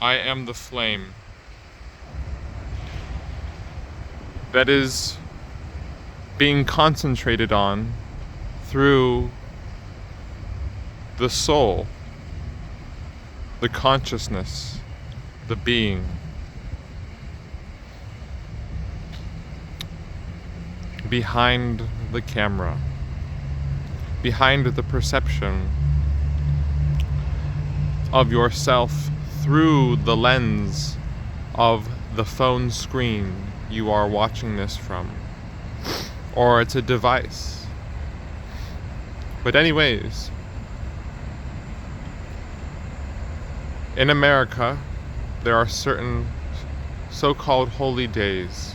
I am the flame that is being concentrated on through the soul, the consciousness, the being. Behind the camera, behind the perception of yourself through the lens of the phone screen you are watching this from. Or it's a device. But anyways, in America, there are certain so-called holy days.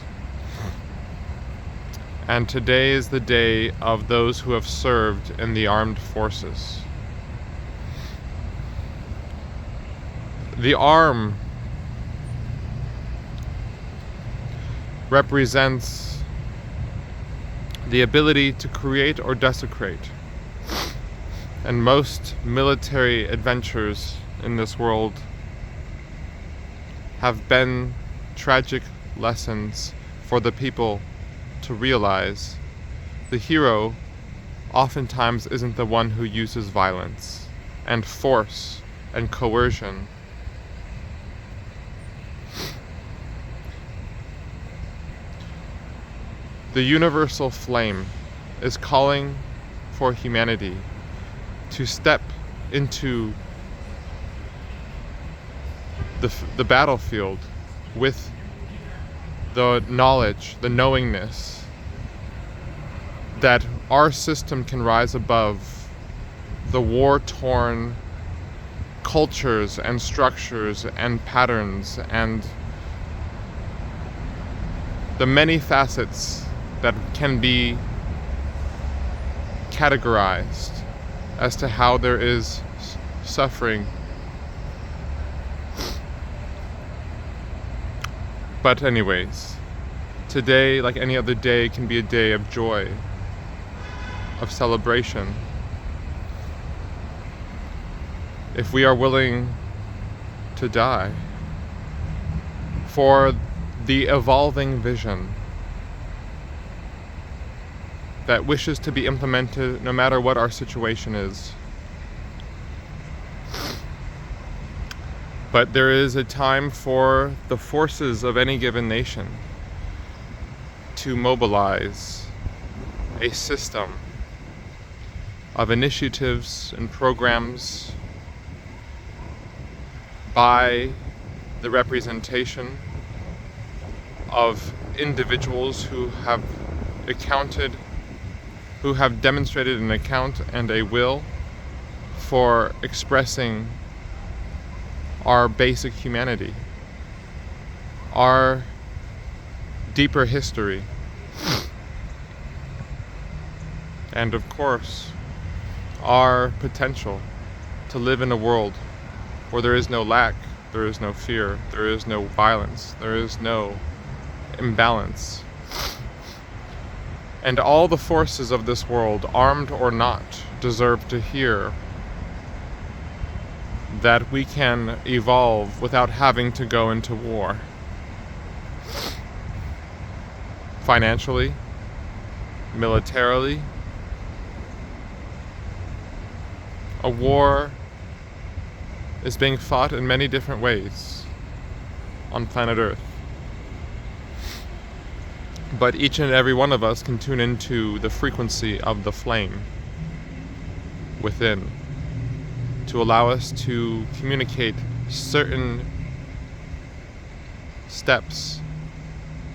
And today is the day of those who have served in the armed forces. The arm represents the ability to create or desecrate. And most military adventures in this world have been tragic lessons for the people to realize the hero oftentimes isn't the one who uses violence and force and coercion. The universal flame is calling for humanity to step into the battlefield with the knowledge, the knowingness that our system can rise above the war-torn cultures and structures and patterns and the many facets that can be categorized as to how there is suffering. But anyways, today, like any other day, can be a day of joy, of celebration. If we are willing to die for the evolving vision that wishes to be implemented no matter what our situation is. But there is a time for the forces of any given nation to mobilize a system of initiatives and programs by the representation of individuals who have demonstrated an account and a will for expressing our basic humanity, our deeper history, and of course, our potential to live in a world where there is no lack, there is no fear, there is no violence, there is no imbalance. And all the forces of this world, armed or not, deserve to hear that we can evolve without having to go into war. Financially, militarily. A war is being fought in many different ways on planet Earth. But each and every one of us can tune into the frequency of the flame within to allow us to communicate certain steps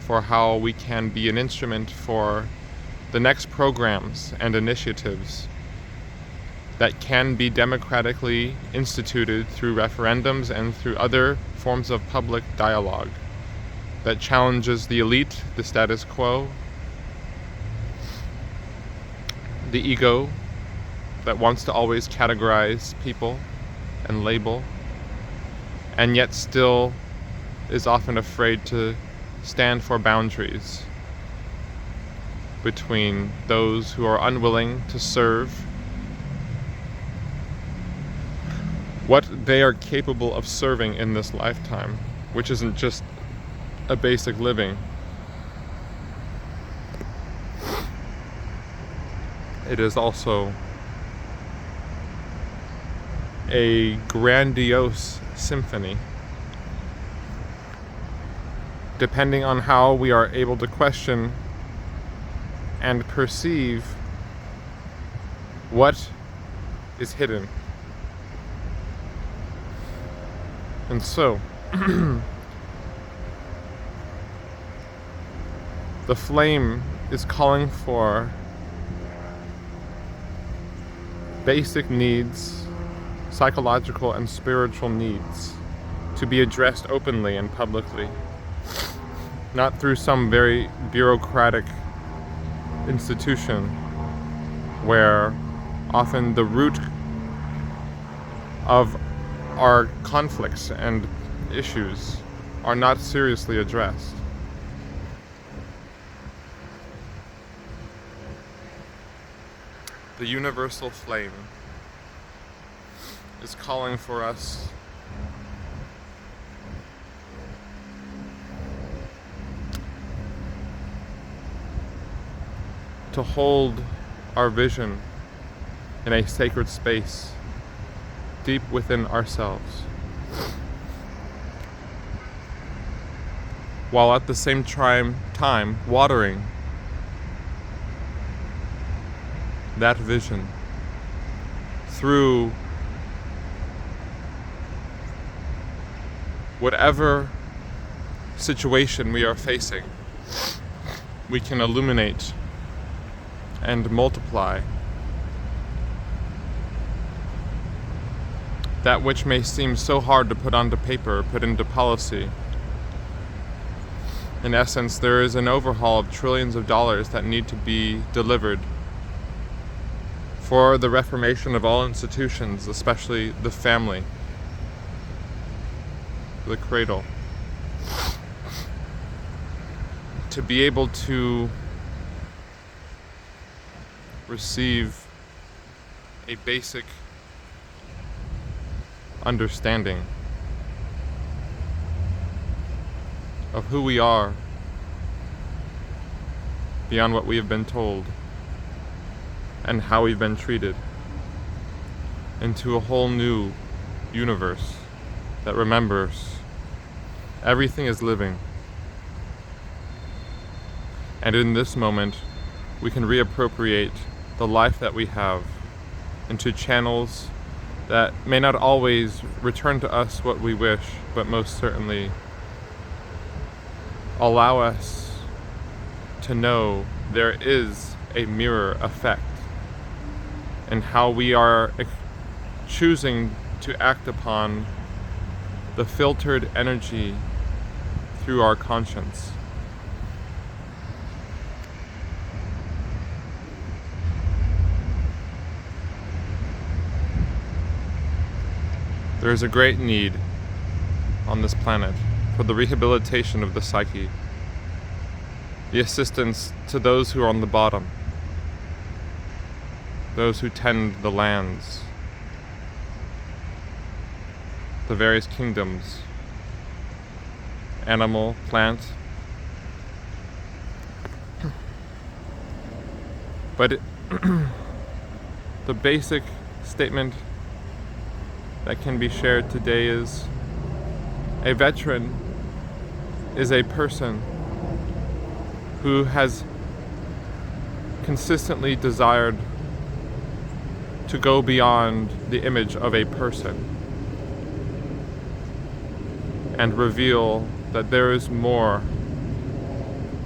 for how we can be an instrument for the next programs and initiatives that can be democratically instituted through referendums and through other forms of public dialogue that challenges the elite, the status quo, the ego that wants to always categorize people and label, and yet still is often afraid to stand for boundaries between those who are unwilling to serve what they are capable of serving in this lifetime, which isn't just a basic living. It is also a grandiose symphony. Depending on how we are able to question and perceive what is hidden. And so, the flame is calling for basic needs, psychological and spiritual needs, to be addressed openly and publicly, not through some very bureaucratic institution where often the root of our conflicts and issues are not seriously addressed. The universal flame is calling for us to hold our vision in a sacred space deep within ourselves, while at the same time watering that vision through whatever situation we are facing. We can illuminate and multiply that which may seem so hard to put onto paper, put into policy. In essence, there is an overhaul of trillions of dollars that need to be delivered for the reformation of all institutions, especially the family, the cradle, to be able to receive a basic understanding of who we are beyond what we have been told and how we've been treated, into a whole new universe that remembers everything is living. And in this moment, we can reappropriate the life that we have into channels that may not always return to us what we wish, but most certainly allow us to know there is a mirror effect in how we are choosing to act upon the filtered energy through our conscience. There is a great need on this planet for the rehabilitation of the psyche, the assistance to those who are on the bottom, those who tend the lands, the various kingdoms, animal, plant. But the basic statement that can be shared today is a veteran is a person who has consistently desired to go beyond the image of a person and reveal that there is more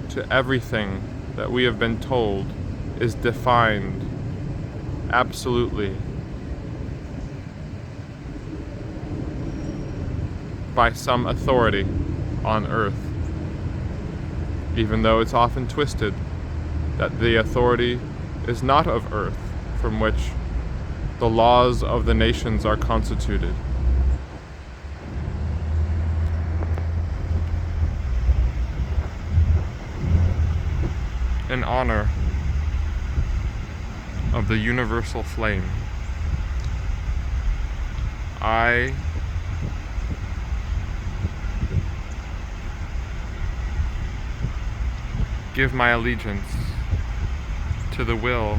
to everything that we have been told is defined absolutely by some authority on earth, even though it's often twisted that the authority is not of earth, from which the laws of the nations are constituted. In honor of the universal flame, I give my allegiance to the will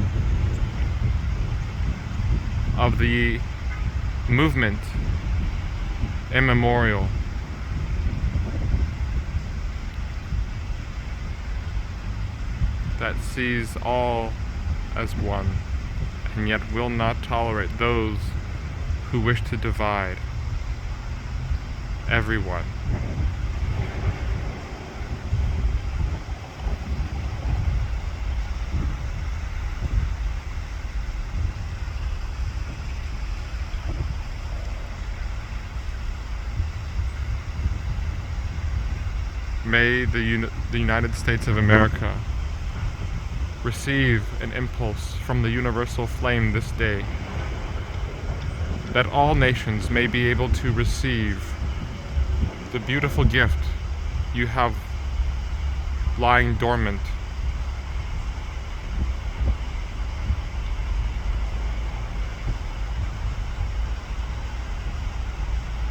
of the movement immemorial that sees all as one and yet will not tolerate those who wish to divide everyone. May the United States of America receive an impulse from the universal flame this day, that all nations may be able to receive the beautiful gift you have lying dormant.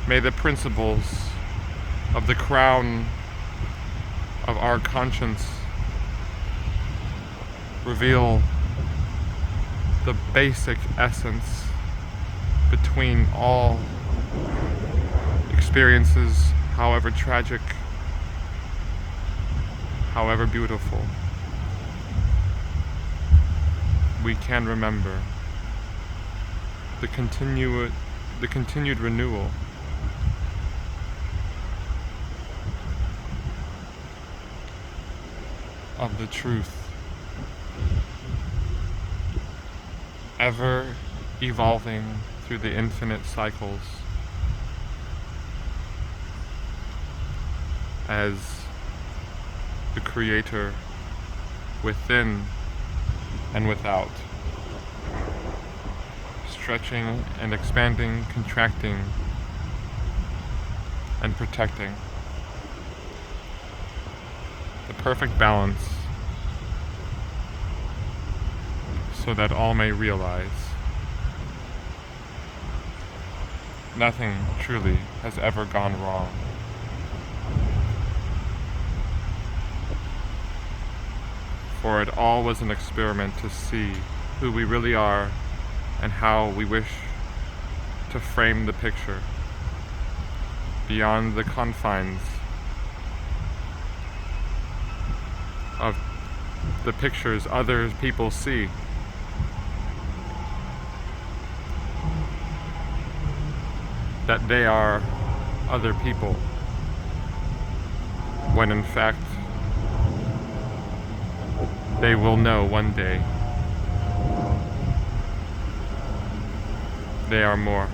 May the principles of the crown of our conscience reveal the basic essence between all experiences, however tragic, however beautiful. We can remember the continued renewal of the truth, ever evolving through the infinite cycles as the Creator within and without, stretching and expanding, contracting and protecting. The perfect balance so that all may realize nothing truly has ever gone wrong. For it all was an experiment to see who we really are and how we wish to frame the picture beyond the confines of the pictures other people see. That they are other people, when in fact they will know one day they are more.